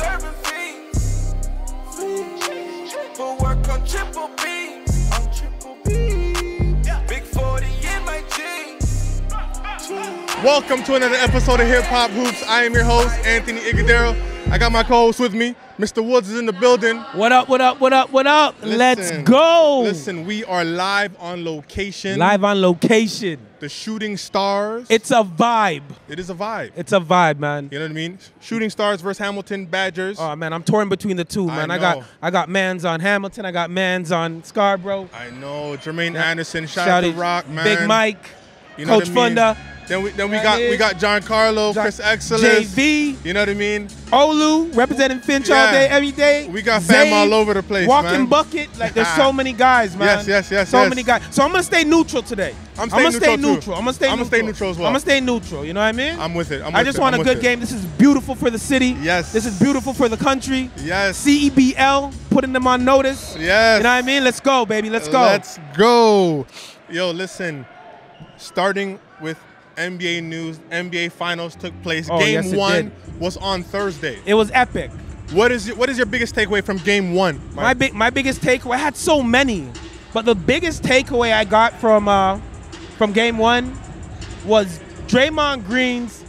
serving fiends. For work on triple B. On triple B. Big 40 in my jeans. Welcome to another episode of Hip Hop Hoops. I am your host, Anthony Igadero. I got my co-host with me. Mr. Woods is in the building. What up, what up, what up, what up? Let's go. Listen, we are live on location. Live on location. The Shooting Stars. It's a vibe. It is a vibe. It's a vibe, man. You know what I mean? Shooting Stars versus Hamilton Badgers. Oh, man, I'm torn between the two, man. I got mans on Hamilton. I got mans on Scarborough. I know. Jermaine Anderson. Shout out to Rock, man. Big Mike. You know Coach Funda. Then we got Giancarlo, Chris Excellence. JV. You know what I mean? Olu, representing Finch all day, every day. We got fam all over the place, Walking bucket. Like, there's so many guys, man. Yes. So many guys. So I'm going to stay neutral today. I'm going to stay neutral. I'm going to stay neutral as well. I'm going to stay neutral. You know what I mean? I'm with it. I just want a good game. This is beautiful for the city. Yes. This is beautiful for the country. Yes. CEBL, putting them on notice. Yes. You know what I mean? Let's go, baby. Let's go. Let's go. Yo, listen. Starting with NBA news, NBA Finals took place. Game 1 was on Thursday. It was epic. What is your biggest takeaway from Game 1? My biggest takeaway, I had so many, but the biggest takeaway I got from Game 1 was Draymond Green's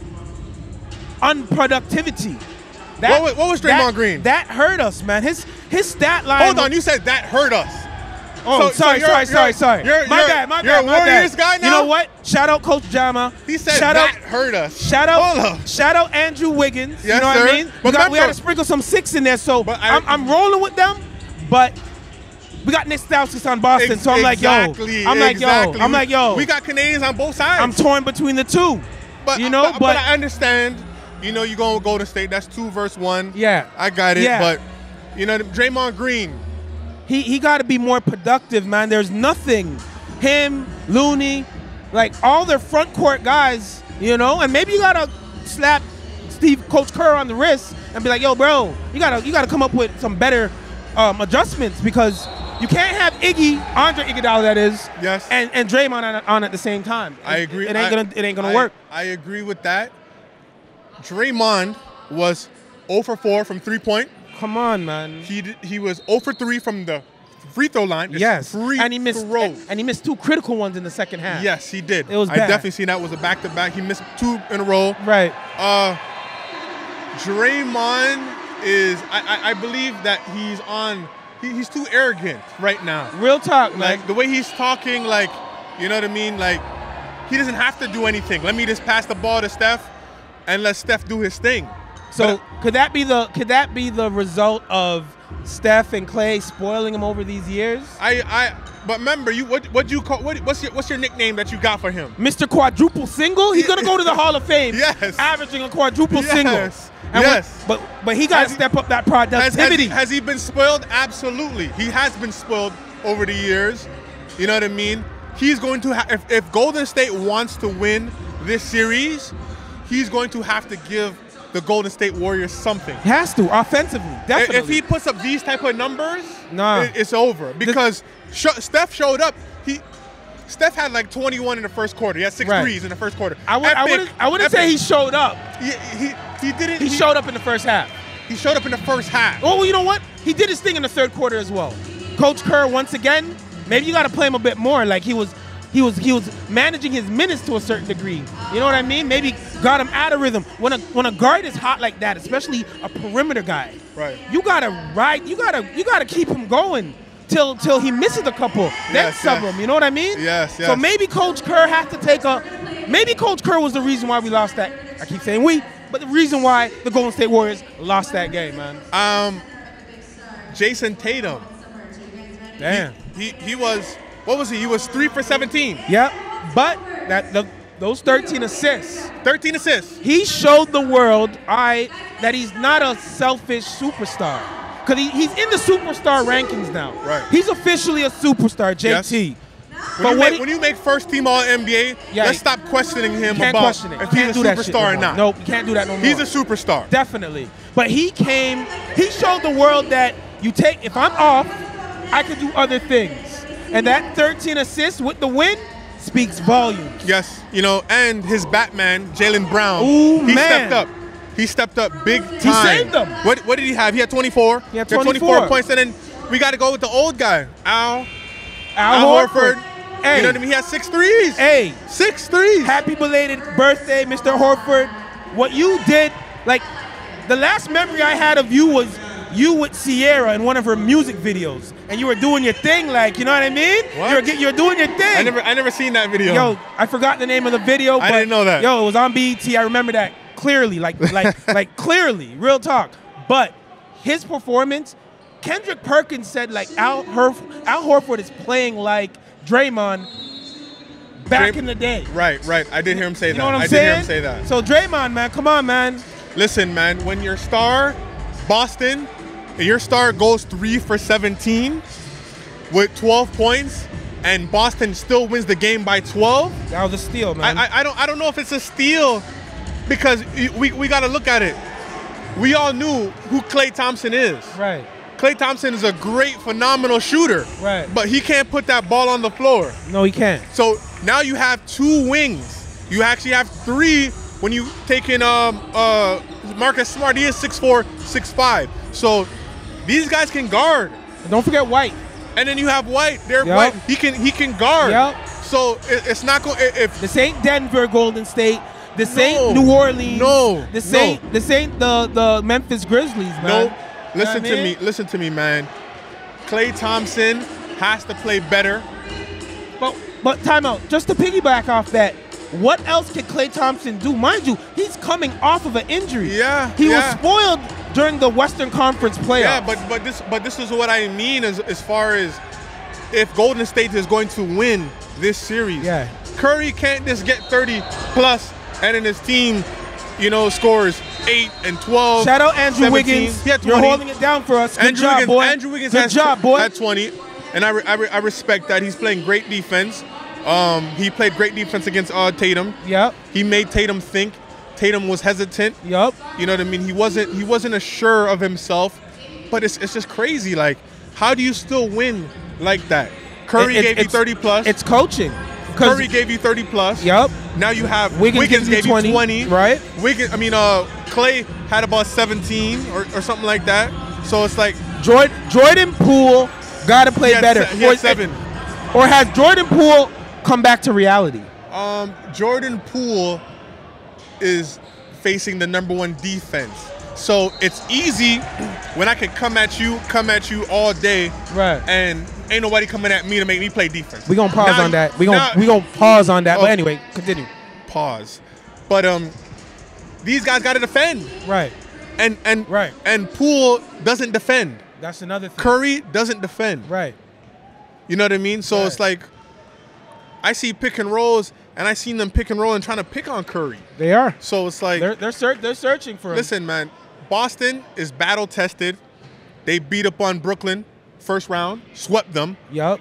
unproductivity. What was Draymond Green? That hurt us, man. His stat line. Hold on, you said that hurt us. Oh, sorry. My bad. You're a Warriors guy now? You know what? Shout out Coach Jama. He said that hurt us. Shout out Andrew Wiggins. Yes, you know sir. what I mean? We got to sprinkle some six in there. So I'm rolling with them, but we got Nick Stauskas on Boston. So I'm like, yo. We got Canadians on both sides. I'm torn between the two. But I understand. You know, you're going with Golden State. That's 2 versus 1. Yeah. I got it. Yeah. But, you know, Draymond Green. He got to be more productive, man. There's nothing. Him, Looney, like all their front court guys, you know, and maybe you got to slap Coach Kerr on the wrist and be like, yo, bro, you got to come up with some better adjustments because you can't have Andre Iguodala, that is, yes, and Draymond on at the same time. I agree. It ain't gonna work. I agree with that. Draymond was 0 for 4 from 3-point. Come on, man. He was 0 for 3 from the free throw line. Yes. And he missed 2 critical ones in the second half. Yes, he did. It was bad. I definitely seen that was a back-to-back. He missed 2 in a row. Right. Draymond is, I believe that he's too arrogant right now. Real talk, man. Like, the way he's talking, like, you know what I mean? Like, he doesn't have to do anything. Let me just pass the ball to Steph and let Steph do his thing. So could that be the result of Steph and Clay spoiling him over these years? But remember, what's your nickname that you got for him? Mr. Quadruple Single? He's gonna go to the Hall of Fame. Yes. Averaging a quadruple single. Yes. But he got to step up that productivity. Has he been spoiled? Absolutely. He has been spoiled over the years. You know what I mean? He's going to if Golden State wants to win this series, he's going to have to give the Golden State Warriors something. He has to, offensively, definitely. If he puts up these type of numbers, nah, it's over. Because Steph showed up. Steph had like 21 in the first quarter. He had 6 threes in the first quarter. I wouldn't say he showed up. He didn't. He showed up in the first half. He showed up in the first half. Oh, well, you know what? He did his thing in the third quarter as well. Coach Kerr, once again, maybe you got to play him a bit more. Like he was managing his minutes to a certain degree. You know what I mean? Maybe got him out of rhythm. When a guard is hot like that, especially a perimeter guy, right? You gotta ride. You gotta keep him going till he misses a couple. Then sub him. You know what I mean? Yes. So maybe Coach Kerr had to take Maybe Coach Kerr was the reason why we lost that. I keep saying we, but the reason why the Golden State Warriors lost that game, man. Jason Tatum. Damn. He was. What was he? He was 3 for 17. Yep. But those 13 assists. 13 assists. He showed the world that he's not a selfish superstar. Because he's in the superstar rankings now. Right. He's officially a superstar, JT. Yes. When you make first team All NBA, let's stop questioning him about if he's a superstar or not. Nope, you can't do that no more. He's a superstar. Definitely. But he showed the world that if I'm off, I can do other things. And that 13 assists with the win speaks volumes. Yes, you know, and his Batman, Jaylen Brown, Ooh, he stepped up. He stepped up big time. He saved them. What did he have? He had 24. He had 24 points, and then we got to go with the old guy, Al Horford. Hey. You know what I mean? He had 6 threes. Hey. 6 threes. Happy belated birthday, Mr. Horford. What you did, like, the last memory I had of you was you with Sierra in one of her music videos, and you were doing your thing, like, you know what I mean? What? You're doing your thing. I never seen that video. Yo, I forgot the name of the video. I didn't know that. Yo, it was on BET. I remember that clearly, like clearly, real talk. But his performance, Kendrick Perkins said, like, Al Horford is playing like Draymond back in the day. Right. I did hear him say that. You know what I'm I saying? did hear him say that. So Draymond, man, come on, man. Listen, man, when your star, Boston, your star goes 3 for 17 with 12 points, and Boston still wins the game by 12. That was a steal, man. I don't know if it's a steal, because we got to look at it. We all knew who Klay Thompson is. Right. Klay Thompson is a great, phenomenal shooter. Right. But he can't put that ball on the floor. No, he can't. So now you have 2 wings. You actually have 3 when you take in Marcus Smart. He is 6'4", 6'5". So these guys can guard. And don't forget White. And then you have White. Derek Yep. White. He can guard. Yep. So it's not going. If This ain't Denver, Golden State. This ain't New Orleans. No. This ain't the Memphis Grizzlies, man. no, You know listen what I to mean? me. Listen to me, man. Klay Thompson has to play better. But time out. Just to piggyback off that, what else can Klay Thompson do? Mind you, he's coming off of an injury. Yeah. He was spoiled during the Western Conference playoffs. Yeah, but this is what I mean as far as if Golden State is going to win this series. Yeah. Curry can't just get 30 plus and then his team, scores 8 and 12. Shout out Andrew 17. Wiggins. He had 20. You're holding it down for us. Good job, boy. Andrew Wiggins Good job, boy. had 20, and I respect that. He's playing great defense. He played great defense against Tatum. Yep. He made Tatum think. Tatum was hesitant. Yep. You know what I mean? He wasn't assured of himself. But it's just crazy. Like, how do you still win like that? Curry gave you 30 plus. It's coaching. Curry gave you 30 plus. Yep. Now you have Wiggins gave you 20. Right. Klay had about 17 or something like that. So it's like Jordan Poole got to play better. He had 7. Or has Jordan Poole come back to reality? Jordan Poole is facing the #1 defense. So it's easy when I can come at you all day. Right. And ain't nobody coming at me to make me play defense. We're going to pause on that. We're going to pause on that. But anyway, continue. Pause. But these guys got to defend. Right. And Poole doesn't defend. That's another thing. Curry doesn't defend. Right. You know what I mean? So It's like I see pick and rolls, and I seen them pick and roll and trying to pick on Curry. They are. So it's like they're searching for him. Listen, man, Boston is battle tested. They beat up on Brooklyn first round, swept them. Yep.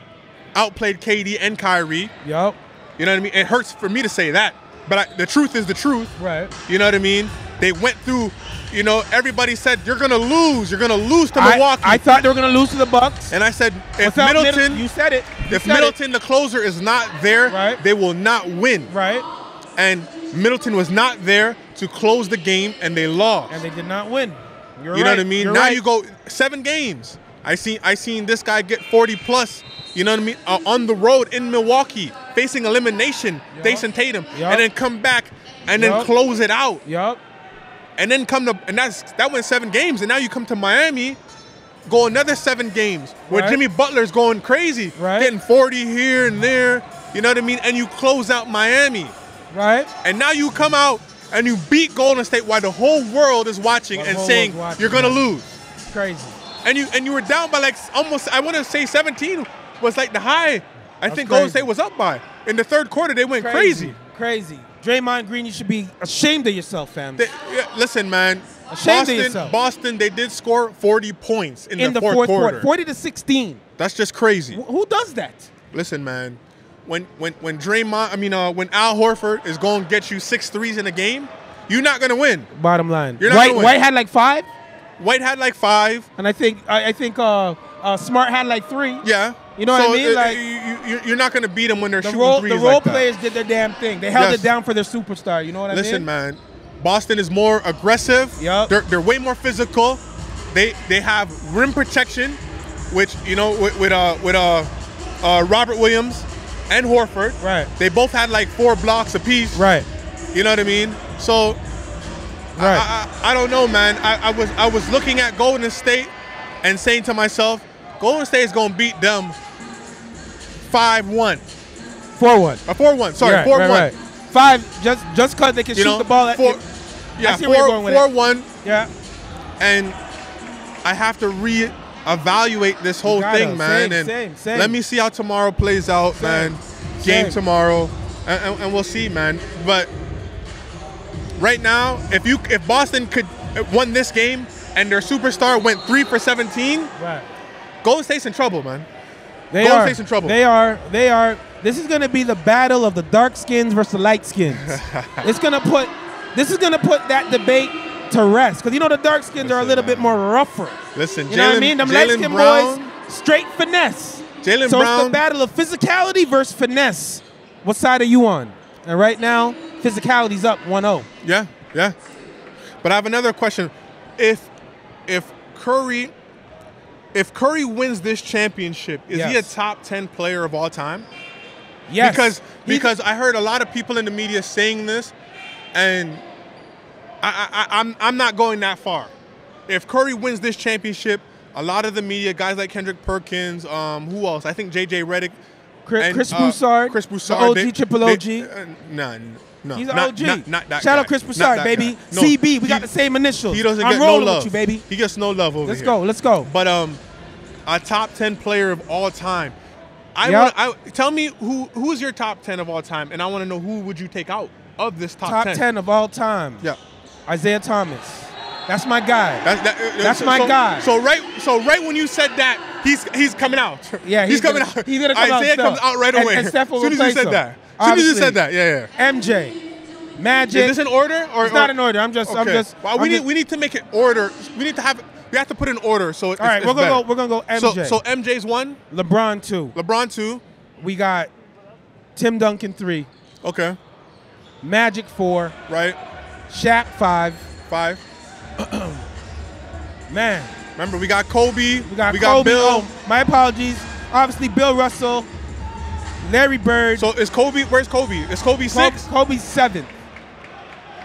Outplayed KD and Kyrie. Yep. You know what I mean? It hurts for me to say that, but the truth is the truth. Right. You know what I mean? They went through. Everybody said you're gonna lose. You're gonna lose to Milwaukee. I thought they were gonna lose to the Bucks. And I said, if Without Middleton, you said it. If Middleton, the closer, is not there, they will not win. Right. And Middleton was not there to close the game, and they lost. And they did not win. You know what I mean? Now you go 7 games. I seen this guy get 40 plus. You know what I mean? On the road in Milwaukee, facing elimination, facing Tatum, and then come back and then close it out. Yup. And then that went 7 games, and now you come to Miami, go another 7 games where Jimmy Butler's going crazy, getting 40 here and there. You know what I mean? And you close out Miami, right? And now you come out and you beat Golden State while the whole world is watching and saying you're gonna lose. Crazy. And you were down by like almost, I want to say 17 was like the high. I think Golden State was up by. In the third quarter, they went crazy. Crazy. Draymond Green, you should be ashamed of yourself, fam. Listen, man. Ashamed of yourself. Boston, they did score 40 points in the fourth quarter. 40 to 16. That's just crazy. Who does that? Listen, man. When Al Horford is going to get you 6 threes in a game, you're not going to win. Bottom line. You're not going to win. White had like 5? White had like 5. And I think Smart had like 3. Yeah. You know what I mean? Like you're not going to beat them when they're shooting threes The role players did their damn thing. They held it down for their superstar. You know what I mean? Listen, man. Boston is more aggressive. Yep. They're way more physical. They have rim protection, which with Robert Williams and Horford. Right. They both had like 4 blocks apiece. Right. You know what I mean? So Right. I don't know, man. I was looking at Golden State and saying to myself, Golden State is gonna beat them 5-1. 4-1. 4-1. Sorry, Right, 4-1. right. 5 just because they can shoot the ball. I see where you're going with it. 4-1. Yeah. And I have to reevaluate this whole thing, man. Same. Let me see how tomorrow plays out, man. Game tomorrow, and we'll see, man. But right now, if Boston could won this game and their superstar went 3 for 17, right, Golden State's in trouble, man. Golden State's in trouble. They are. This is going to be the battle of the dark skins versus the light skins. This is going to put that debate to rest, because the dark skins are a little bit more rougher. Listen, you know what I mean? Them light skin boys, straight finesse. Jaylen so Brown. It's the battle of physicality versus finesse. What side are you on? And right now, physicality's up 1-0. Yeah. But I have another question. If Curry wins this championship, is he a top 10 player of all time? Yes. Because I heard a lot of people in the media saying this, and I'm not going that far. If Curry wins this championship, a lot of the media, guys like Kendrick Perkins, who else? I think JJ Redick, Chris Broussard, the OG, triple OG. No, he's an OG. Not that Shout guy. out Chris Broussard, baby. No, CB, we got the same initials. He doesn't I'm get no rolling love. with you, baby. He gets no love over here. Let's go. But a top 10 player of all time. Tell me who's your top 10 of all time, and I want to know who would you take out of this top 10. Top 10 of all time. Yeah. Isaiah Thomas. That's my guy. That's my guy. So right when you said that, he's coming out. Yeah, he's coming out. He's gonna come out. Isaiah comes out right away. And Steph will as soon as you said that. As soon as you said that, yeah. MJ, Magic. Is this in order or? It's not in order. I'm just. Well, we need to make it order. We have to put in order. So all right, we're gonna go MJ. So MJ's 1. LeBron 2. LeBron 2. We got Tim Duncan 3. Okay. Magic 4. Right. Shaq 5. 5. Man. Remember, we got Kobe. We got Kobe. Bill. Oh, my apologies. Obviously, Bill Russell, Larry Bird. So is Kobe? Where's Kobe? Is Kobe 6? Kobe's 7.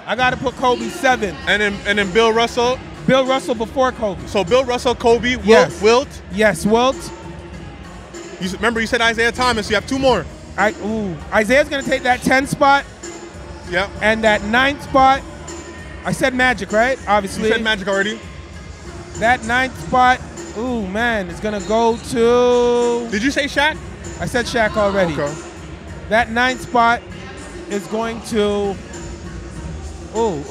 I got to put Kobe 7. And then Bill Russell. Bill Russell before Kobe. So Bill Russell, Kobe, yes. Wilt. Yes, Wilt. Remember, you said Isaiah Thomas. You have 2 more. Isaiah's going to take that 10 spot. Yep. And that 9th spot. I said Magic, right? Obviously. You said Magic already. That 9th spot, it's going to go to... Did you say Shaq? I said Shaq already. Okay. That 9th spot is going to... Who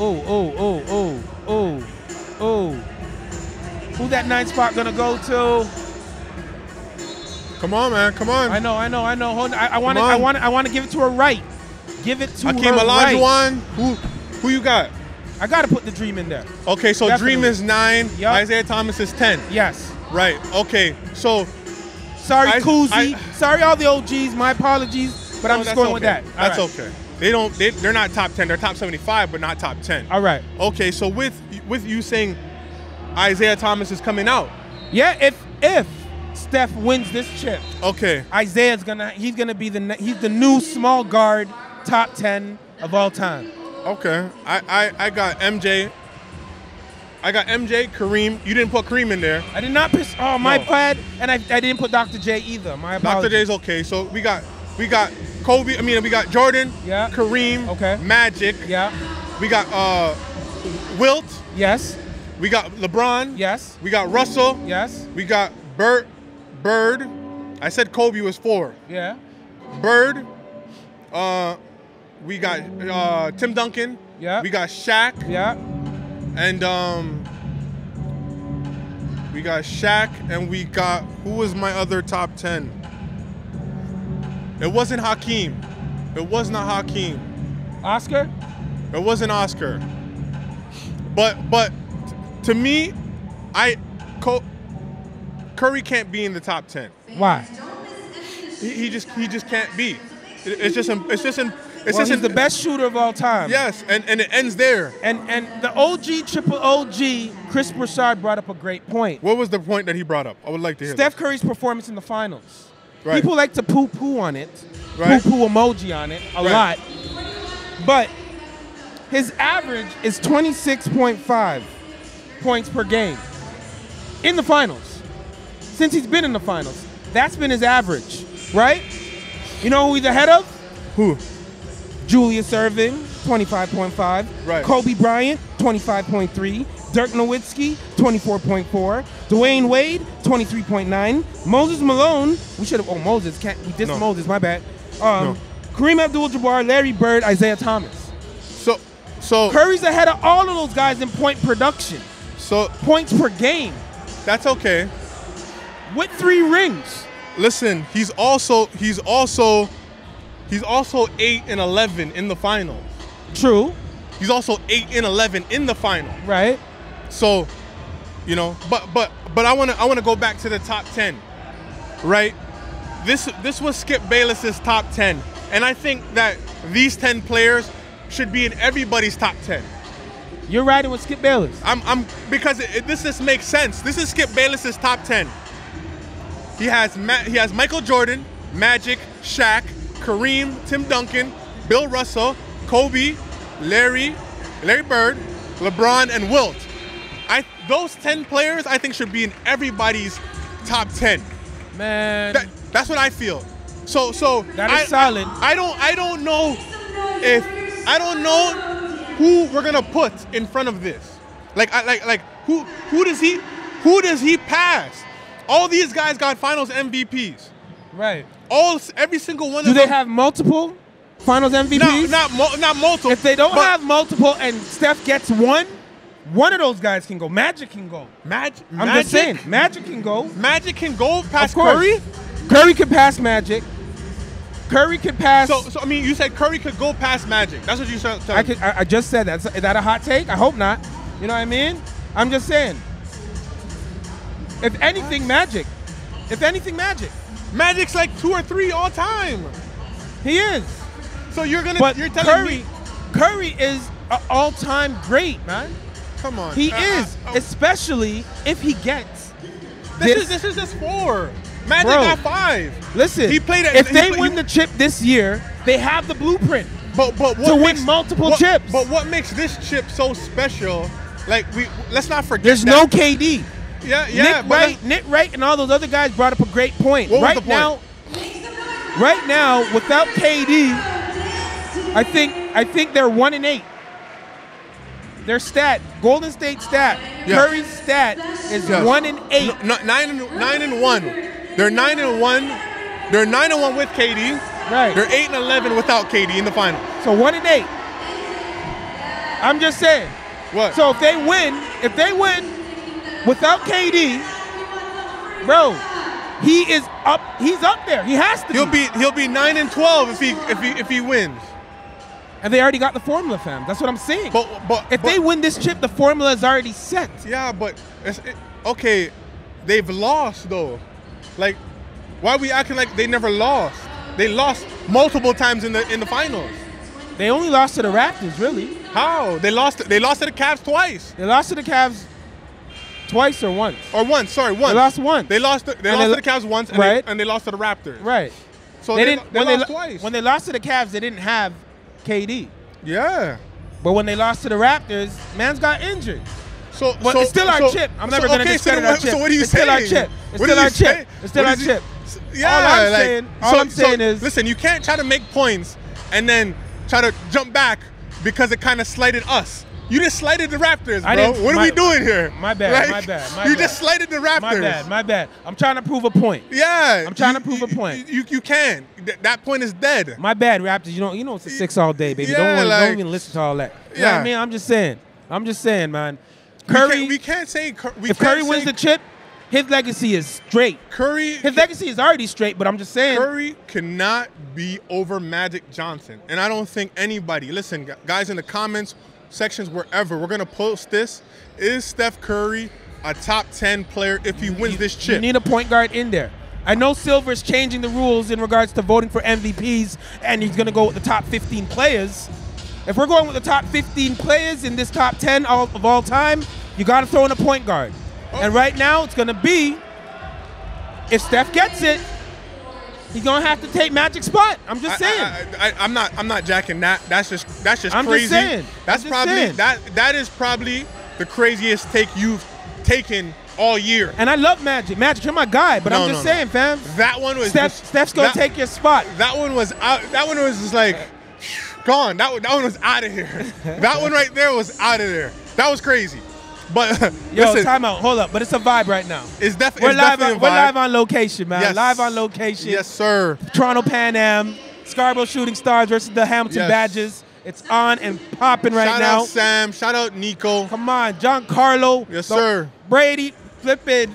that 9th spot going to go to? Come on, man. Come on. I know. Hold on. I want to give it to her right. Give it to Hakeem her Olajuwon. right. Who you got? I got to put the Dream in there. Okay, so Definitely. Dream is 9. Yep. Isaiah Thomas is 10. Yes. Right. Okay. So. Sorry, Koozie. Sorry, all the OGs. My apologies, but I'm just going with that. That's okay. They're not top 10. They're top 75, but not top 10. All right. Okay. So with you saying Isaiah Thomas is coming out. Yeah. If Steph wins this chip. Okay. Isaiah's he's gonna be the new small guard top 10 of all time. Okay. I got MJ. Kareem. You didn't put Kareem in there. I did not piss. Oh, my bad. And I didn't put Dr. J either. My apologies. Dr. J's okay. So we got Kobe. We got Jordan. Yeah. Kareem. Okay. Magic. Yeah. We got Wilt. Yes. We got LeBron. Yes. We got Russell. Yes. We got Bird. I said Kobe was 4. Yeah. Bird. We got Tim Duncan. Yeah. We got Shaq. Yeah. And we got Shaq, and we got, who was my other top 10? It wasn't Hakeem. It was not Hakeem. Oscar? It wasn't Oscar. But to me, Curry can't be in the top 10. Why? He just can't be. It's It's Well, just he's the best shooter of all time. Yes, and it ends there. And the OG, triple OG, Chris Broussard brought up a great point. What was the point that he brought up? I would like to hear Steph that. Curry's performance in the finals. Right. People like to poo-poo on it, Right. poo-poo emoji on it a Right. lot. But his average is 26.5 points per game in the finals. Since he's been in the finals, that's been his average, right? You know who he's ahead of? Who? Julius Erving, 25.5. Right. Kobe Bryant, 25.3. Dirk Nowitzki, 24.4. Dwayne Wade, 23.9. Moses Malone, we should have, Moses, we dissed No. Moses, my bad. No. Kareem Abdul-Jabbar, Larry Bird, Isaiah Thomas. So Curry's ahead of all of those guys in point production. So Points per game. that's okay. With 3 rings. Listen, he's also 8 and 11 in the finals. True. He's also 8 and 11 in the final. Right. So, you know, but I wanna go back to the top 10, right? This was Skip Bayless's top 10, and I think that these 10 players should be in everybody's top 10. You're riding with Skip Bayless. I'm because this just makes sense. This is Skip Bayless's top 10. He has Michael Jordan, Magic, Shaq, Kareem, Tim Duncan, Bill Russell, Kobe, Larry Bird, LeBron, and Wilt. Those 10 players I think should be in everybody's top 10. Man. That's what I feel. So That is solid. I don't know who we're gonna put in front of this. Like who does he pass? All these guys got Finals MVPs. Right. Every single one Do of them. they have multiple Finals MVPs? Not multiple. If they don't have multiple and Steph gets one of those guys can go. Magic can go. I'm just saying, Magic can go. Magic can go past Of course. Curry. Curry can pass Magic. Curry could pass. So I mean, you said Curry could go past Magic. That's what you said. I just said that. Is that a hot take? I hope not. You know what I mean? I'm just saying. If anything, Magic. Magic's like 2 or 3 all time. He is. So you're telling Curry, me Curry is an all-time great, man. Come on. He is, especially if he gets This is just 4. Magic got 5. Listen, he played. If they win the chip this year, they have the blueprint but what to win multiple chips. But what makes this chip so special? Like let's not forget. There's no KD. Yeah. Nick Wright, and all those other guys brought up a great point. What was the point? Right now, without KD, I think they're 1-8. Their stat, Golden State stat, Curry's stat is 1-8. 9-1. They're 9-1. They're 9-1 with KD. Right. They're 8-11 without KD in the final. So 1-8. I'm just saying. What? So if they win without KD, bro, he's up there. He has to. He'll be 9-12 if he wins. And they already got the formula, fam. That's what I'm saying. But if they win this chip, the formula is already set. Yeah, but okay, they've lost though. Like, why are we acting like they never lost? They lost multiple times in the finals. They only lost to the Raptors, really. How? They lost to the Cavs twice. They lost to the Cavs twice or once. Once. They lost once. They lost to the Cavs once, and they lost to the Raptors. Right. So they lost twice. When they lost to the Cavs, they didn't have KD. Yeah. But when they lost to the Raptors, man's got injured. But it's still our chip. I'm never going to discredit our chip. So what are you it's saying? Still our chip. It's still our chip. It's still our chip. Yeah. All I'm saying is, listen, you can't try to make points and then try to jump back because it kind of slighted us. You just slighted the Raptors, bro. What are we doing here? My bad. You just slighted the Raptors. My bad. I'm trying to prove a point. Yeah. I'm trying to prove a point. You can't. That point is dead. My bad, Raptors. You know it's a 6 all day, baby. Yeah, don't even listen to all that. You know what I mean? I'm just saying, man. Curry. We can't say if Curry wins the chip, his legacy is straight. His legacy is already straight, but I'm just saying. Curry cannot be over Magic Johnson. And I don't think anybody, listen, guys in the comments sections, wherever, we're going to post this. Is Steph Curry a top 10 player if he wins this chip? You need a point guard in there. I know Silver's changing the rules in regards to voting for MVPs, and he's going to go with the top 15 players. If we're going with the top 15 players in this top 10 of all time, you got to throw in a point guard. And right now, it's going to be, if Steph gets it, he's going to have to take Magic's spot. I'm just saying. I'm not jacking that. That's just I'm crazy. Just saying. That's probably that is probably the craziest take you've taken all year. And I love Magic. Magic, you're my guy, but I'm just saying, fam. That one was Steph's going to take your spot. That one was out. That one was just like gone. That one was out of here. That one right there was out of there. That was crazy. But yo, listen, time out. Hold up. But it's a vibe right now. We're live on location, man. Yes. Live on location. Yes, sir. Toronto Pan Am, Scarborough Shooting Stars versus the Hamilton Badgers. It's on and popping right now. Shout out Sam. Shout out Nico. Come on, Giancarlo. Yes, sir. Brady, flipping.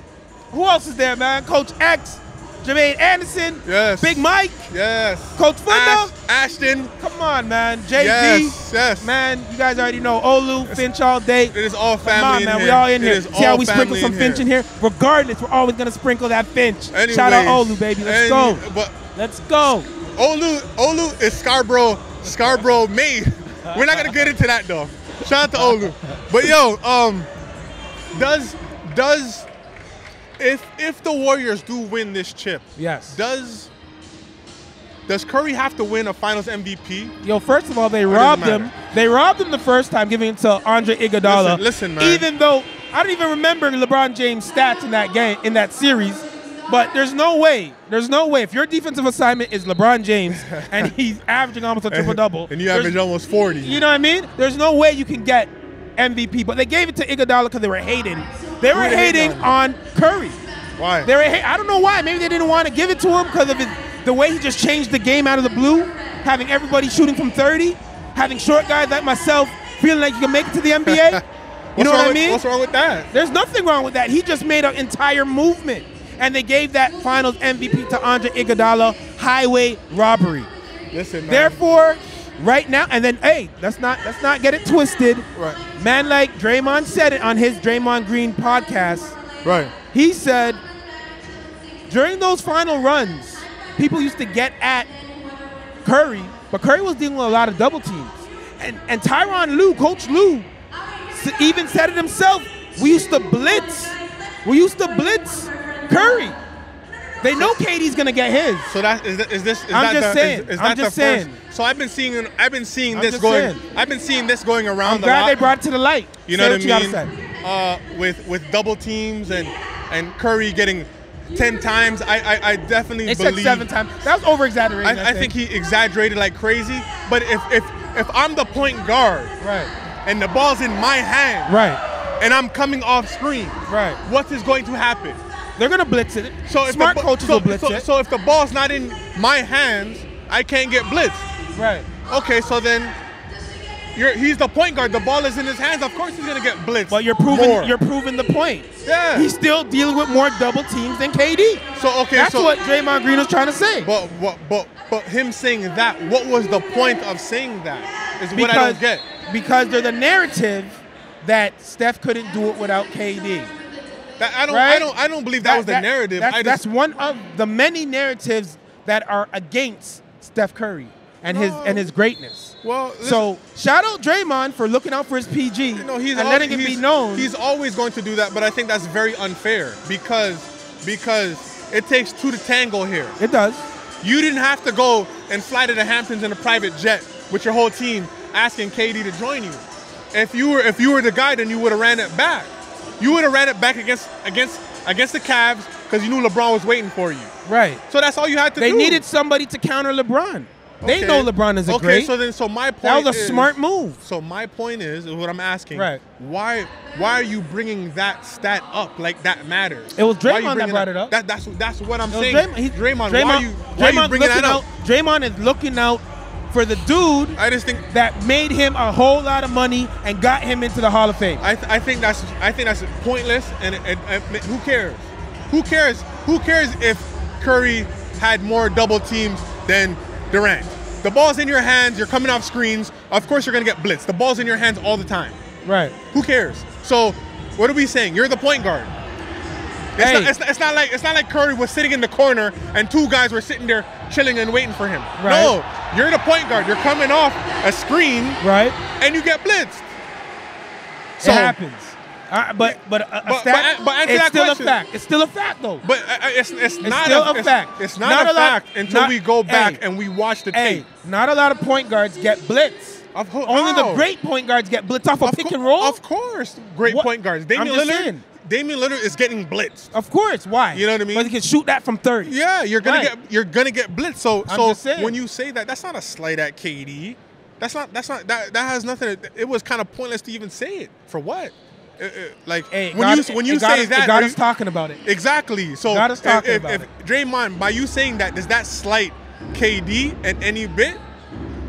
Who else is there, man? Coach X, Jermaine Anderson. Yes. Big Mike. Yes. Coach Funda. Ashton. Come on, man. JV. Yes. Man, you guys already know. Olu, Finch all day. It is all family. Come on, man. Here. We all in here. See how we sprinkle some here. Finch in here? Regardless, we're always going to sprinkle that Finch. Anyways, shout out Olu, baby. Let's go. Let's go. Olu is Scarborough made. We're not going to get into that, though. Shout out to Olu. But, yo, if the Warriors do win this chip, yes, does Curry have to win a Finals MVP? Yo, first of all, they robbed him. They robbed him the first time, giving it to Andre Iguodala. Listen, man. Even though I don't even remember LeBron James' stats in that game, in that series, but there's no way. There's no way. If your defensive assignment is LeBron James and he's averaging almost a triple-double. And you average almost 40. You know what I mean? There's no way you can get MVP. But they gave it to Iguodala because they were hating. They were hating on Curry. Why? I don't know why. Maybe they didn't want to give it to him because of the way he just changed the game out of the blue, having everybody shooting from 30, having short guys like myself feeling like you can make it to the NBA. You know what I mean? What's wrong with that? There's nothing wrong with that. He just made an entire movement. And they gave that Finals MVP to Andre Iguodala, highway robbery. Listen, man. Therefore, right now, and then, hey, let's not get it twisted. Right. Man like Draymond said it on his Draymond Green podcast. Right. He said, during those final runs, people used to get at Curry, but Curry was dealing with a lot of double teams. And Tyronn Lue, Coach Lue, even said it himself, we used to blitz. We used to blitz Curry. They know KD's gonna get his. So that is this. I'm just saying. I'm just saying. So I've been seeing this going around. I'm glad they brought it to the light. You know what I mean? With double teams and Curry getting 10 times. I definitely believe. They said 7 times. That was over exaggerating. I think he exaggerated like crazy. But if I'm the point guard, right, and the ball's in my hand, right, and I'm coming off screen, right, what is going to happen? They're gonna blitz it. So smart coaches will blitz it. So if the ball's not in my hands, I can't get blitzed. Right. Okay, so then he's the point guard. The ball is in his hands. Of course he's gonna get blitzed. But you're proving the point. Yeah. He's still dealing with more double teams than KD. That's what Draymond Green was trying to say. But him saying that, what was the point of saying that? Is what I don't get. Because there's a narrative that Steph couldn't do it without KD. I don't believe that was the narrative. That's one of the many narratives that are against Steph Curry and his greatness. Well, so shout out Draymond for looking out for his PG and letting it be known. He's always going to do that, but I think that's very unfair because it takes two to tango here. It does. You didn't have to go and fly to the Hamptons in a private jet with your whole team asking KD to join you. If you were the guy, then you would have ran it back. You would have ran it back against the Cavs because you knew LeBron was waiting for you. Right. So that's all you had to do. They needed somebody to counter LeBron. They know LeBron is a great. Okay, so my point that was a smart move. So my point is what I'm asking. Right. Why are you bringing that stat up like that matters? It was Draymond that brought it up. That's what I'm saying. Draymond, why are you bringing that up? Draymond is looking out for the dude that made him a whole lot of money and got him into the Hall of Fame. I think that's pointless, and who cares? Who cares if Curry had more double teams than Durant? The ball's in your hands. You're coming off screens. Of course, you're gonna get blitzed. The ball's in your hands all the time. Right. Who cares? So, what are we saying? You're the point guard. It's not like Curry was sitting in the corner and two guys were sitting there chilling and waiting for him. Right. No, you're the point guard. You're coming off a screen, right, and you get blitzed. So it happens. But it's still a fact. It's still a fact, though. But it's not still a fact. It's not a fact until we go back and we watch the tape. Not a lot of point guards get blitzed. Only the great point guards get blitzed off a pick and roll. Of course, great point guards. Damian Lillard is getting blitzed. Of course, why? You know what I mean? Because he can shoot that from 30. Yeah, you're gonna get blitzed. So saying. when you say that, that's not a slight at KD. That has nothing. It was kind of pointless to even say it. For what? When you say that, God is talking about it. Exactly. So God is talking about it. Draymond, by you saying that, does that slight KD in any bit?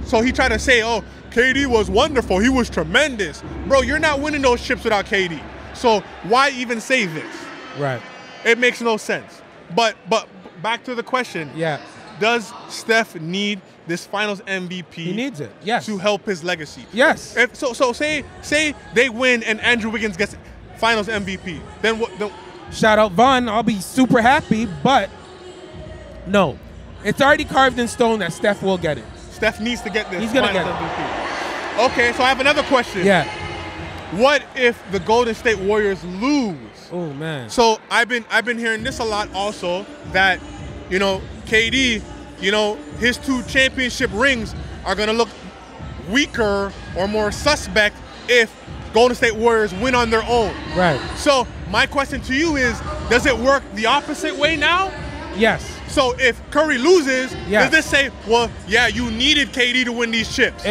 So he tried to say, oh, KD was wonderful. He was tremendous. Bro, you're not winning those chips without KD. So why even say this? Right. It makes no sense. But back to the question. Yeah. Does Steph need this Finals MVP? He needs it. Yes. To help his legacy. Yes. So say they win and Andrew Wiggins gets Finals MVP. Then what? Shout out Vaughn. I'll be super happy. But no, it's already carved in stone that Steph will get it. Steph needs to get this. He's gonna Finals get it. MVP. Okay, so I have another question. Yeah. What if the Golden State Warriors lose? Oh man. So I've been hearing this a lot also, that KD, his 2 championship rings are gonna look weaker or more suspect if Golden State Warriors win on their own. Right. So my question to you is, does it work the opposite way now? Yes. So if Curry loses, yes, does this say, well, yeah, you needed KD to win these chips?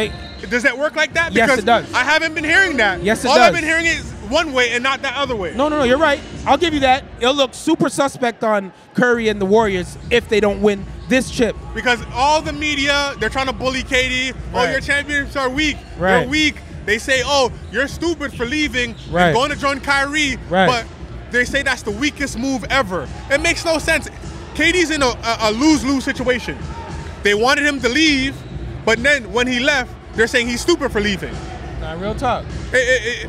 Does that work like that? Yes, because it does. I haven't been hearing that. Yes, it All does. I've been hearing is one way and not that other way. No, you're right. I'll give you that. It'll look super suspect on Curry and the Warriors if they don't win this chip. Because all the media, they're trying to bully KD. Right. Oh, your championships are weak. Right. You're weak. They say, oh, you're stupid for leaving right, and going to join Kyrie. Right. But they say that's the weakest move ever. It makes no sense. KD's in a lose-lose situation. They wanted him to leave, but then when he left, they're saying he's stupid for leaving. Nah, real talk.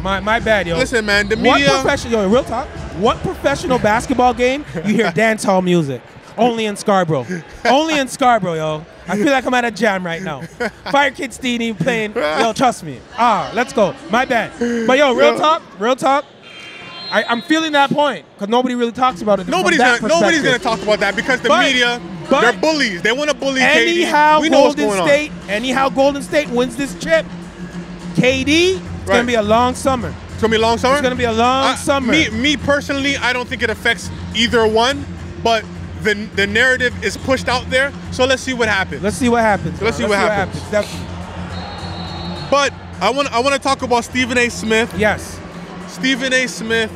My bad, yo. Listen, man, the media... Real talk. What professional basketball game you hear dance hall music? Only in Scarborough. Only in Scarborough, yo. I feel like I'm at a jam right now. Fire Kid Steenie playing, yo, trust me. Let's go. My bad. But yo, real talk. I'm feeling that point because nobody really talks about it. Nobody's gonna talk about that because the media, they're bullies. They want to bully anyhow, KD. We know what's going on. Anyhow, Golden State wins this chip. KD, it's gonna be a long summer. It's gonna be a long summer. It's gonna be a long summer. Me personally, I don't think it affects either one, but the narrative is pushed out there. So let's see what happens. Let's see what happens. Definitely. But I want to talk about Stephen A. Smith. Yes. Stephen A. Smith,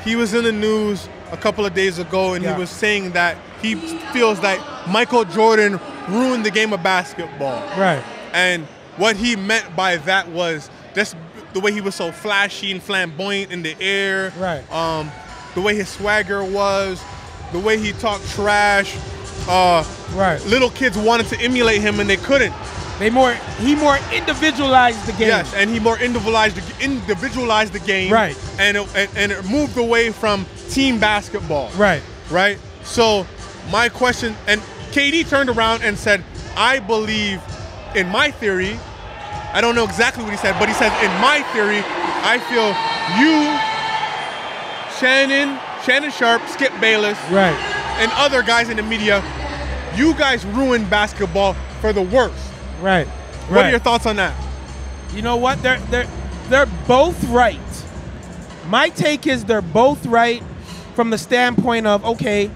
he was in the news a couple of days ago, and he was saying that he feels that Michael Jordan ruined the game of basketball. Right. And what he meant by that was just the way he was so flashy and flamboyant in the air. Right. The way his swagger was, the way he talked trash. Right. Little kids wanted to emulate him and they couldn't. He more individualized the game. Yes, and he more individualized the game. Right. And it moved away from team basketball. Right. Right. So my question, and KD turned around and said, I believe in my theory. I don't know exactly what he said, but he said, in my theory, I feel you, Shannon Sharp, Skip Bayless, right, and other guys in the media, you guys ruined basketball for the worst. Right. What are your thoughts on that? You know what? They're both right. My take is they're both right from the standpoint of, okay,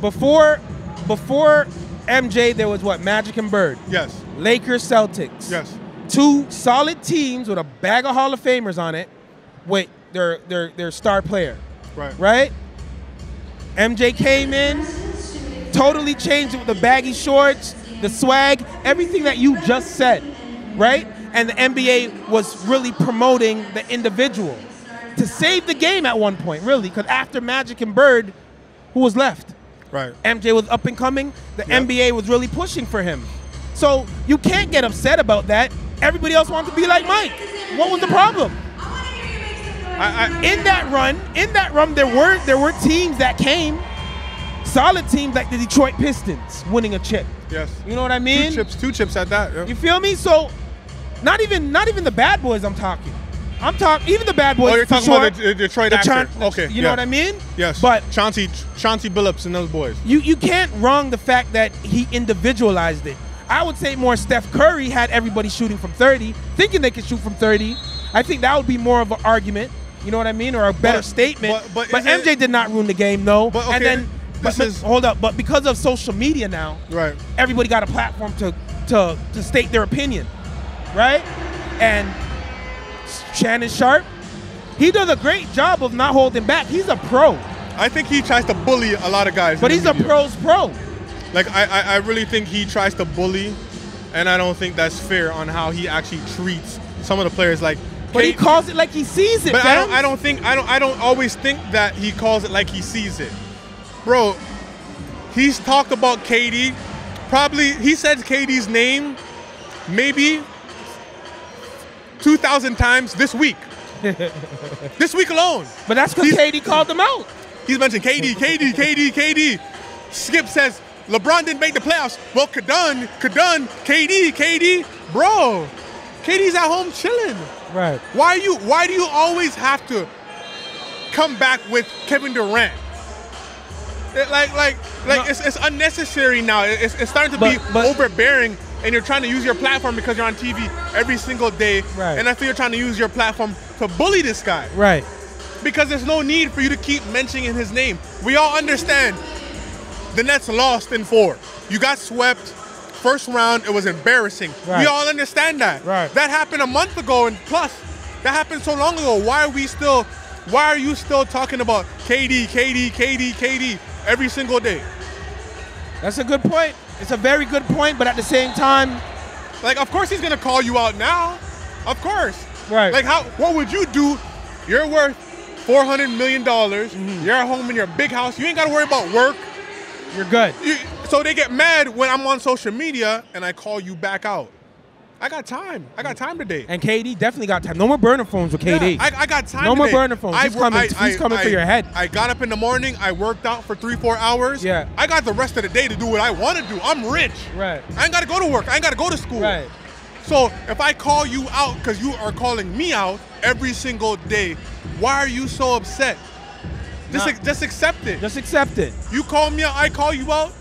before MJ, there was what? Magic and Bird. Yes. Lakers, Celtics. Yes. Two solid teams with a bag of Hall of Famers on it with their star player. Right. Right? MJ came in, totally changed it with the baggy shorts, the swag, everything that you just said, right? And the NBA was really promoting the individual to save the game at one point, really, because after Magic and Bird, who was left? Right. MJ was up and coming. The NBA was really pushing for him. So you can't get upset about that. Everybody else wanted to be like Mike. What was the problem? In that run, there were teams that came, solid teams like the Detroit Pistons winning a chip. Yes. You know what I mean? Two chips at that. Yeah. You feel me? So, not even the bad boys. I'm talking even the bad boys. Oh, you're talking about the Detroit actor. Okay. You know what I mean? Yes. But Chauncey Billups and those boys. You can't wrong the fact that he individualized it. I would say more Steph Curry had everybody shooting from 30, thinking they could shoot from 30. I think that would be more of an argument. You know what I mean? Or a better statement. But MJ did not ruin the game, though. But okay, and then, hold up. But because of social media now, right? Everybody got a platform to state their opinion, right? And Shannon Sharp, he does a great job of not holding back. He's a pro. I think he tries to bully a lot of guys. But he's a pro's pro. Like, I really think he tries to bully, and I don't think that's fair on how he actually treats some of the players. Like, but he calls it like he sees it. But fam. I don't always think that he calls it like he sees it, bro. He's talked about KD. Probably he said KD's name, maybe 2,000 times this week. This week alone. But that's because KD called them out. He's mentioned KD. Skip says LeBron didn't make the playoffs. Well, Kadun, KD. Bro, KD's at home chilling. Right. Why do you always have to come back with Kevin Durant? It's unnecessary now. It's starting to be overbearing, and you're trying to use your platform because you're on TV every single day. Right. And I feel you're trying to use your platform to bully this guy. Right. Because there's no need for you to keep mentioning his name. We all understand the Nets lost in 4. You got swept. First round, it was embarrassing. Right. We all understand that. Right. That happened a month ago, and plus, that happened so long ago. Why are you still talking about KD every single day? That's a good point. It's a very good point, but at the same time, like, of course he's gonna call you out now. Of course. Right. Like, what would you do? You're worth $400 million. Mm-hmm. You're at home in your big house. You ain't gotta worry about work. You're good. So they get mad when I'm on social media and I call you back out. I got time. I got time today. And KD definitely got time. No more burner phones with KD. Yeah, I got time No today. more burner phones. He's coming for your head. I got up in the morning. I worked out for 3-4 hours. Yeah. I got the rest of the day to do what I want to do. I'm rich. Right. I ain't got to go to work. I ain't got to go to school. Right. So if I call you out because you are calling me out every single day, why are you so upset? Just accept it. Just accept it. You call me out, I call you out.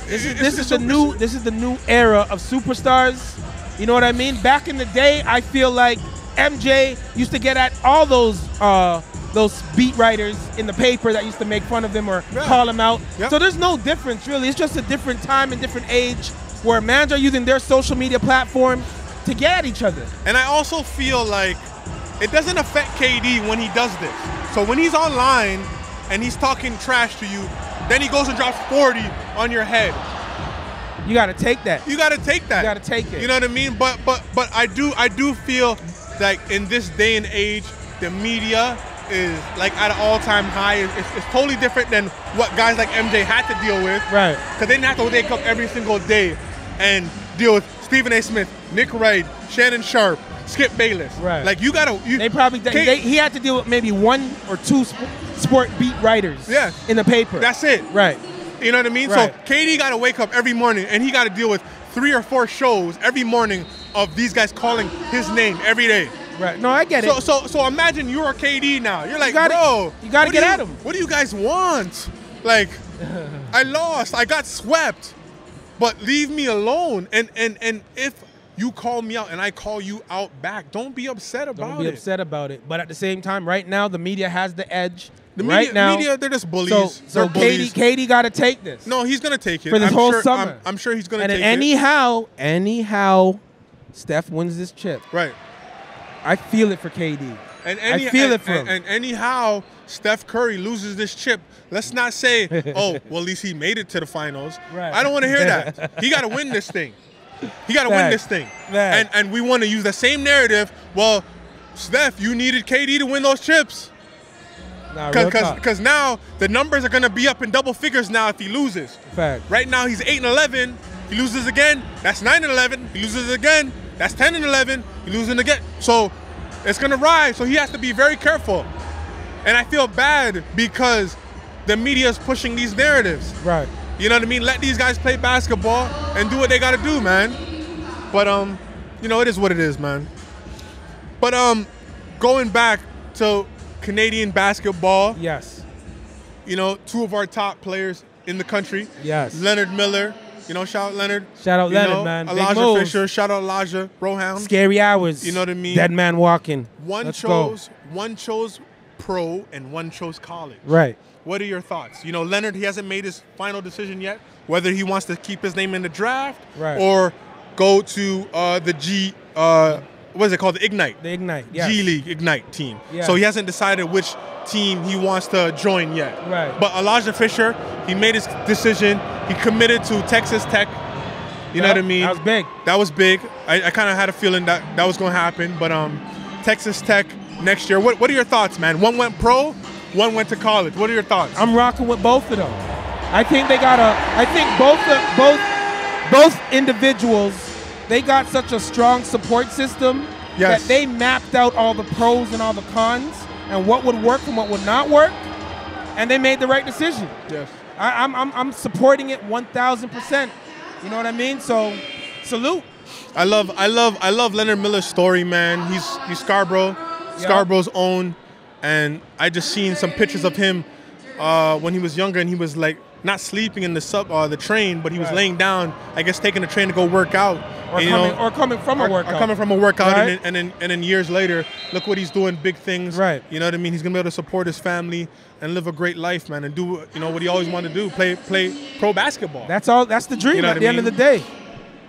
This is the new era of superstars. You know what I mean? Back in the day, I feel like MJ used to get at all those beat writers in the paper that used to make fun of him or call him out. Yep. So there's no difference, really. It's just a different time and different age where mans are using their social media platform to get at each other. And I also feel like it doesn't affect KD when he does this. So when he's online and he's talking trash to you, then he goes and drops 40 on your head. You got to take that. You got to take that. You got to take it. You know what I mean? But I do feel like in this day and age, the media is like at an all-time high. It's totally different than what guys like MJ had to deal with. Right. Because they didn't have to wake up every single day and deal with Stephen A. Smith, Nick Wright, Shannon Sharp, Skip Bayless. Right. Like you gotta. He had to deal with maybe 1 or 2 sport beat writers. In the paper. That's it. Right. You know what I mean? Right. So KD got to wake up every morning and he got to deal with 3 or 4 shows every morning of these guys calling his name every day. Right. No, I get it. So imagine you're KD now. You're like, bro, you got to get at him. What do you guys want? Like, I lost. I got swept. But leave me alone. And if you call me out and I call you out back, don't be upset about it. Don't be upset about it. But at the same time, right now, the media has the edge. The media, they're just bullies. So KD got to take this. No, he's gonna take it for this whole summer. I'm sure he's gonna take it. Anyhow, Steph wins this chip. Right. I feel it for KD. I feel it for him. And anyhow, Steph Curry loses this chip. Let's not say, oh, well, at least he made it to the finals. Right. I don't want to hear that. He got to win this thing. He got to win this thing. And we want to use the same narrative. Well, Steph, you needed KD to win those chips. Because now the numbers are going to be up in double figures now if he loses. Fact. Right now he's 8-11. He loses again. That's 9-11. He loses again. That's 10-11. He loses again. So it's going to rise. So he has to be very careful. And I feel bad because the media is pushing these narratives. Right. You know what I mean? Let these guys play basketball and do what they got to do, man. But, you know, it is what it is, man. But going back to Canadian basketball. Yes. You know, two of our top players in the country. Yes. Leonard Miller. You know, shout out Leonard. Shout out Leonard, man. Big Elijah moves. Fisher. Shout out Elijah Rohan. Scary hours. You know what I mean? Dead man walking. One chose pro and one chose college. Right. What are your thoughts? You know, Leonard, he hasn't made his final decision yet, whether he wants to keep his name in the draft or go to the G, what is it called? The Ignite. The Ignite, yes. G League Ignite team. Yeah. So he hasn't decided which team he wants to join yet. Right. But Elijah Fisher, he made his decision. He committed to Texas Tech. You know what I mean? That was big. That was big. I kind of had a feeling that was going to happen. But Texas Tech next year. What are your thoughts, man? One went pro, one went to college. What are your thoughts? I'm rocking with both of them. I think they got I think both individuals, they got such a strong support system that they mapped out all the pros and all the cons and what would work and what would not work, and they made the right decision. Yes. I'm supporting it 1,000%. You know what I mean? So, salute. I love Leonard Miller's story, man. He's Scarborough's own, and I just seen some pictures of him when he was younger, and he was like not sleeping in the train, but he was laying down, I guess taking the train to go work out. Or coming from a workout. Right? and then years later, look what he's doing, big things. Right. You know what I mean? He's gonna be able to support his family and live a great life, man, and do what he always wanted to do, play pro basketball. That's the dream at the end of the day.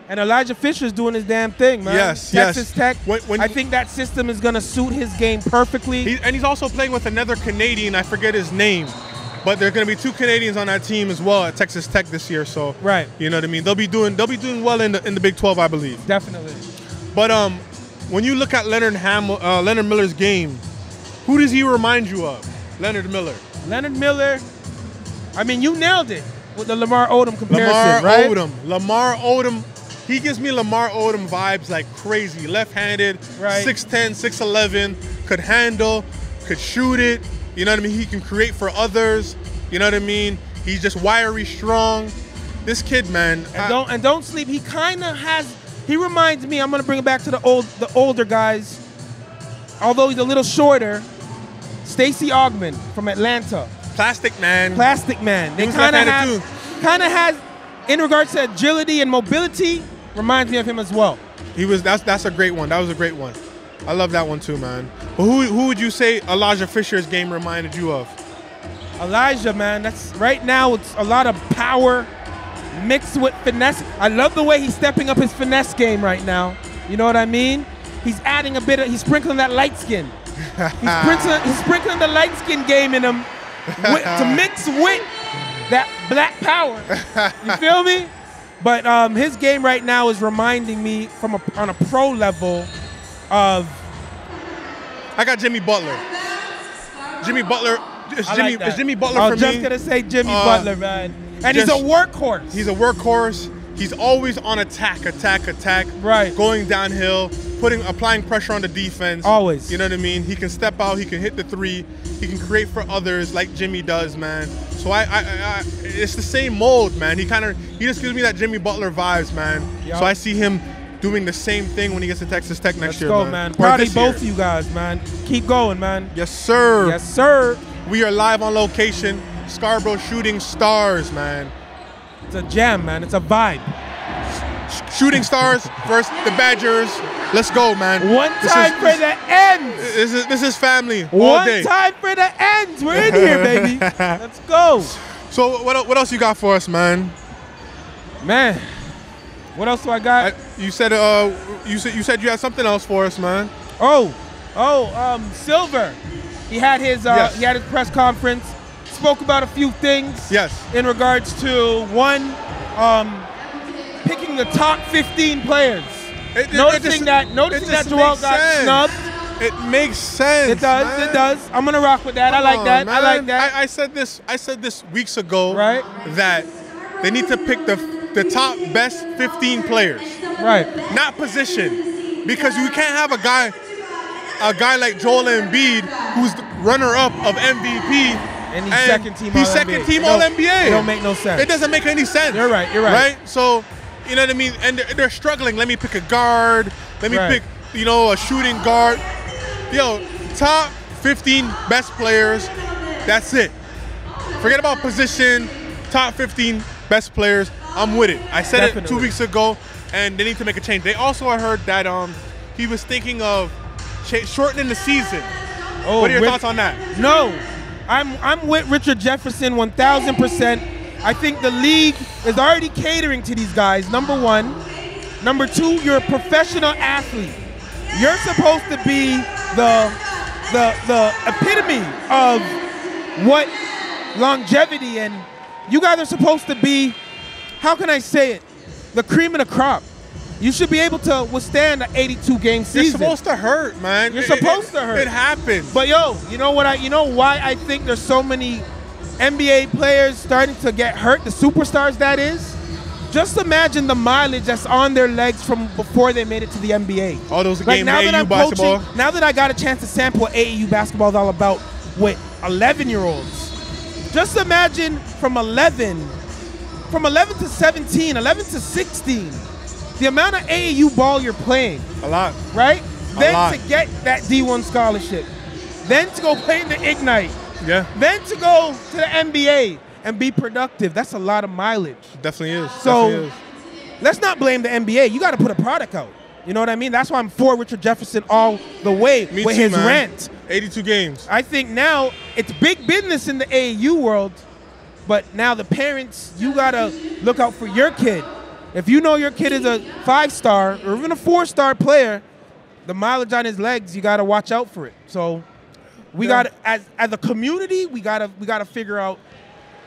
And Elijah Fisher's doing his damn thing, man. Yes, Texas Tech. I think think that system is going to suit his game perfectly. And he's also playing with another Canadian. I forget his name. But there are going to be two Canadians on that team as well at Texas Tech this year. So, you know what I mean? They'll be doing well in the Big 12, I believe. Definitely. But when you look at Leonard Miller's game, who does he remind you of? Leonard Miller. Leonard Miller, I mean, you nailed it with the Lamar Odom comparison, right? Lamar Odom. He gives me Lamar Odom vibes like crazy. Left-handed, 6'10", 6'11", could handle, could shoot it. You know what I mean? He can create for others. You know what I mean? He's just wiry, strong. This kid, man. And don't sleep. He kind of has. He reminds me. I'm gonna bring it back to the older guys. Although he's a little shorter, Stacey Augmon from Atlanta. Plastic Man. They kind of has, in regards to agility and mobility, reminds me of him as well. That's a great one. That was a great one. I love that one too, man. But who would you say Elijah Fisher's game reminded you of? Elijah, man. That's right now. It's a lot of power mixed with finesse. I love the way he's stepping up his finesse game right now. You know what I mean? He's adding he's sprinkling that light skin. He's sprinkling the light skin game in him to mix with that black power. You feel me? But his game right now is reminding me on a pro level of. I got Jimmy Butler. Jimmy Butler. Is Jimmy Butler for me? I was just gonna say Jimmy Butler, man. And he's a workhorse. He's a workhorse. He's always on attack. Right. Going downhill, applying pressure on the defense. Always. You know what I mean? He can step out. He can hit the three. He can create for others like Jimmy does, man. So it's the same mold, man. He just gives me that Jimmy Butler vibes, man. Yep. So I see him doing the same thing when he gets to Texas Tech next year, man. man. Proud of both of you guys, man. Keep going, man. Yes, sir. Yes, sir. We are live on location. Scarborough Shooting Stars, man. It's a jam, man. It's a vibe. Shooting Stars versus the Badgers. Let's go, man. One time for the ends. This is family all day. One time for the ends. We're in here, baby. Let's go. So what else you got for us, man? Man, what else do I got? You said you had something else for us, man. Silver. He had his press conference. Spoke about a few things. Yes. In regards to one, picking the top 15 players. Noticing that Joel got snubbed. It makes sense. It does. Man. It does. I'm gonna rock with that. I like that. Man. I like that. I said this weeks ago. Right. That they need to pick the top best 15 players. Right. Not position, because you can't have a guy like Joel Embiid who's runner-up of MVP. And he's second team He's All-NBA. second team All-NBA. It don't make no sense. It doesn't make any sense. You're right. You're right. Right? So, you know what I mean? And they're struggling. Let me pick a guard. Let me pick, you know, a shooting guard. Yo, top 15 best players. That's it. Forget about position. Top 15 best players. I'm with it. I said it 2 weeks ago, and they need to make a change. They also, I heard that he was thinking of shortening the season. Oh, what are your thoughts on that? No, I'm with Richard Jefferson 1,000%. I think the league is already catering to these guys, number one. Number two, you're a professional athlete. You're supposed to be the epitome of what longevity, and you guys are supposed to be, how can I say it, the cream of the crop. You should be able to withstand an 82-game season. You're supposed to hurt, man. You're supposed to hurt. It happens. But yo, you know why I think there's so many NBA players starting to get hurt, the superstars that is? Just imagine the mileage that's on their legs from before they made it to the NBA. All those like games now AAU that I'm basketball. coaching, now that I got a chance to sample what AAU basketball is all about with 11-year-olds. Just imagine from 11 to 17, 11 to 16, the amount of AAU ball you're playing. A lot. Right? A Then lot. to get that D1 scholarship. Then to go play in the Ignite. Yeah. Then to go to the NBA and be productive. That's a lot of mileage. Definitely is. So Definitely is. let's not blame the NBA. You got to put a product out. You know what I mean? That's why I'm for Richard Jefferson all the way Me with too, his man. rant. 82 games. I think now it's big business in the AAU world, but now the parents, you got to look out for your kid. If you know your kid is a 5-star or even a 4-star player, the mileage on his legs, you got to watch out for it. So we got to, as a community, we got to figure out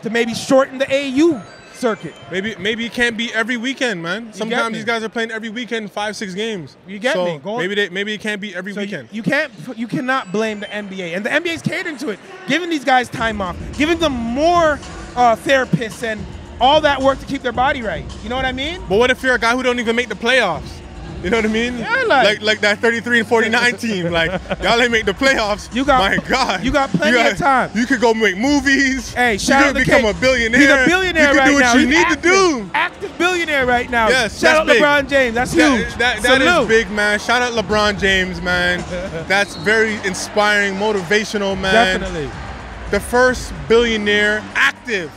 to maybe shorten the AAU circuit. Maybe it can't be every weekend, man. Sometimes these guys are playing every weekend 5-6 games. You get me? Maybe it can't be every weekend. You cannot blame the NBA, and the NBA is catering to it, giving these guys time off, giving them more therapists and all that work to keep their body right. You know what I mean? But what if you're a guy who don't even make the playoffs? You know what I mean? Yeah, like that 33 and 49 team. Like, y'all ain't make the playoffs. My God. You got plenty of time. You could go make movies. Hey, shout out to become a billionaire. He's a billionaire right now. You can do what you need active, to do. Active billionaire right now. Yes, shout out big. LeBron James. That's huge. That is big, man. Shout out LeBron James, man. That's very inspiring, motivational, man. Definitely. The first billionaire active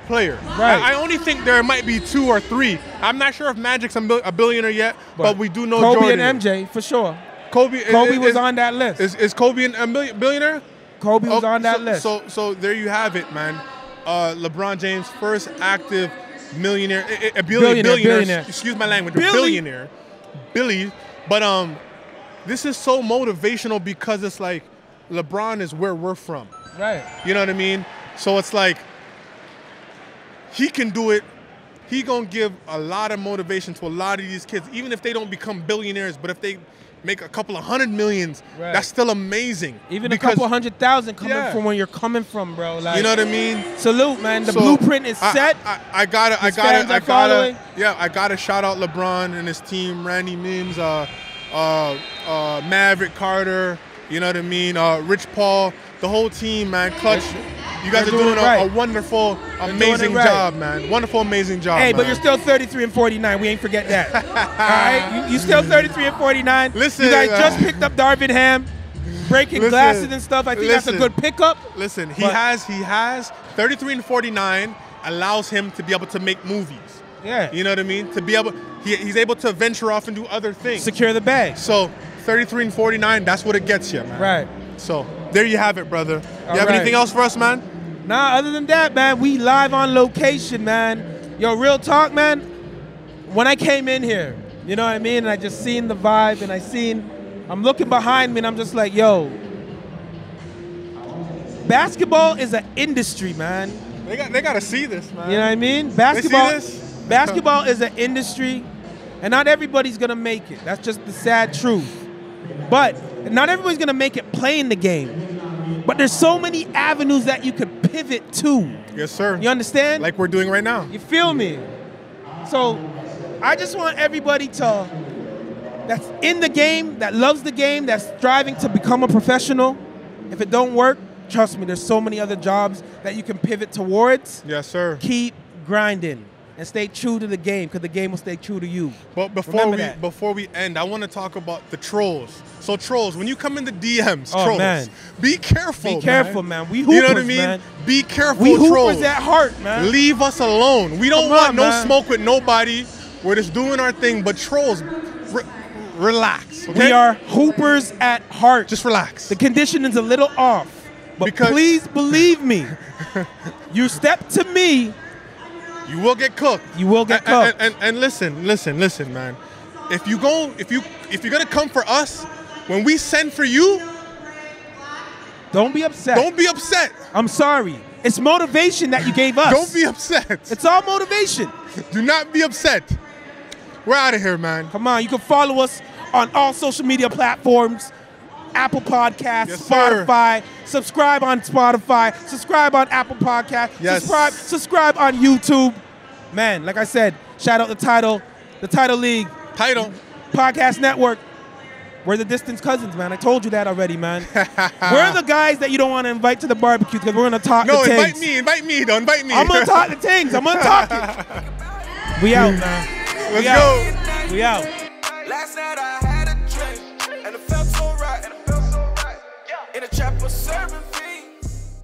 player. Right. I only think there might be 2 or 3. I'm not sure if Magic's a billionaire yet, but we do know Kobe Jordan and MJ for sure. Kobe was on that list. Is Kobe a billionaire? Kobe was on that list. So there you have it, man. LeBron James, first active millionaire, a billionaire. Excuse my language. Billionaire. Billy. But this is so motivational because it's like LeBron is where we're from. Right. You know what I mean? So it's like he can do it. He gonna give a lot of motivation to a lot of these kids, even if they don't become billionaires, but if they make a couple of $100 million, that's still amazing. Even a couple 100,000 coming from where you're coming from, bro. Like, you know what I mean? Salute, man. The blueprint is set. I gotta shout out LeBron and his team, Randy Mims, Maverick Carter, you know what I mean? Rich Paul, the whole team, man. Clutch. You guys are doing a wonderful, amazing job, man. Wonderful, amazing job. Hey, man. but you're still 33 and 49. We ain't forget that. All right? You still 33 and 49. Listen, you guys just picked up Darvin Ham, breaking glasses and stuff. I think that's a good pickup. Listen, he has 33 and 49 allows him to be able to make movies. Yeah. You know what I mean? To be able, he's able to venture off and do other things. Secure the bag. So 33 and 49, that's what it gets you, man. Right. So there you have it, brother. You have anything else for us, man? Nah, other than that, man, we live on location, man. Yo, real talk, man. When I came in here, you know what I mean? And I just seen the vibe and I'm looking behind me and I'm just like, yo, basketball is an industry, man. They got to see this, man. You know what I mean? Basketball is an industry, and not everybody's going to make it. That's just the sad truth. But not everybody's going to make it playing the game. But there's so many avenues that you could pivot to. Yes, sir. You understand? Like we're doing right now. You feel me? So I just want everybody that's in the game, that loves the game, that's striving to become a professional, If it don't work, trust me, there's so many other jobs that you can pivot towards. Yes, sir. Keep grinding and stay true to the game, because the game will stay true to you. But before we end, I want to talk about the trolls. So trolls, when you come in the DMs, trolls, man. Be careful. Be careful, man. We hoopers, you know what I mean? man. Be careful, We hoopers trolls. at heart, man. Leave us alone. We don't Come want on, no man. smoke with nobody. We're just doing our thing. But trolls, relax. Okay? We are hoopers at heart. Just relax. The condition is a little off, but Because- please believe me. You step to me, You will get cooked. you will get cooked. And listen, man. If you're gonna come for us, when we send for you, Don't be upset. don't be upset. I'm sorry. It's motivation that you gave us. Don't be upset. It's all motivation. Do not be upset. We're out of here, man. Come on, you can follow us on all social media platforms. Apple Podcasts, Yes, sir. Spotify. Subscribe on Spotify. Subscribe on Apple Podcasts. Yes. Subscribe on YouTube. Man, like I said, shout out the Title League, Title. Podcast Network. We're the distant cousins, man. I told you that already, man. We're the guys that you don't want to invite to the barbecue because we're going to talk No, the invite things. me. Invite me, though. Invite me. I'm going to talk the things. I'm going to talk it. We out, man. Let's go. We out. Last night I had a drink, and it felt so right. In a trap was serving fiends.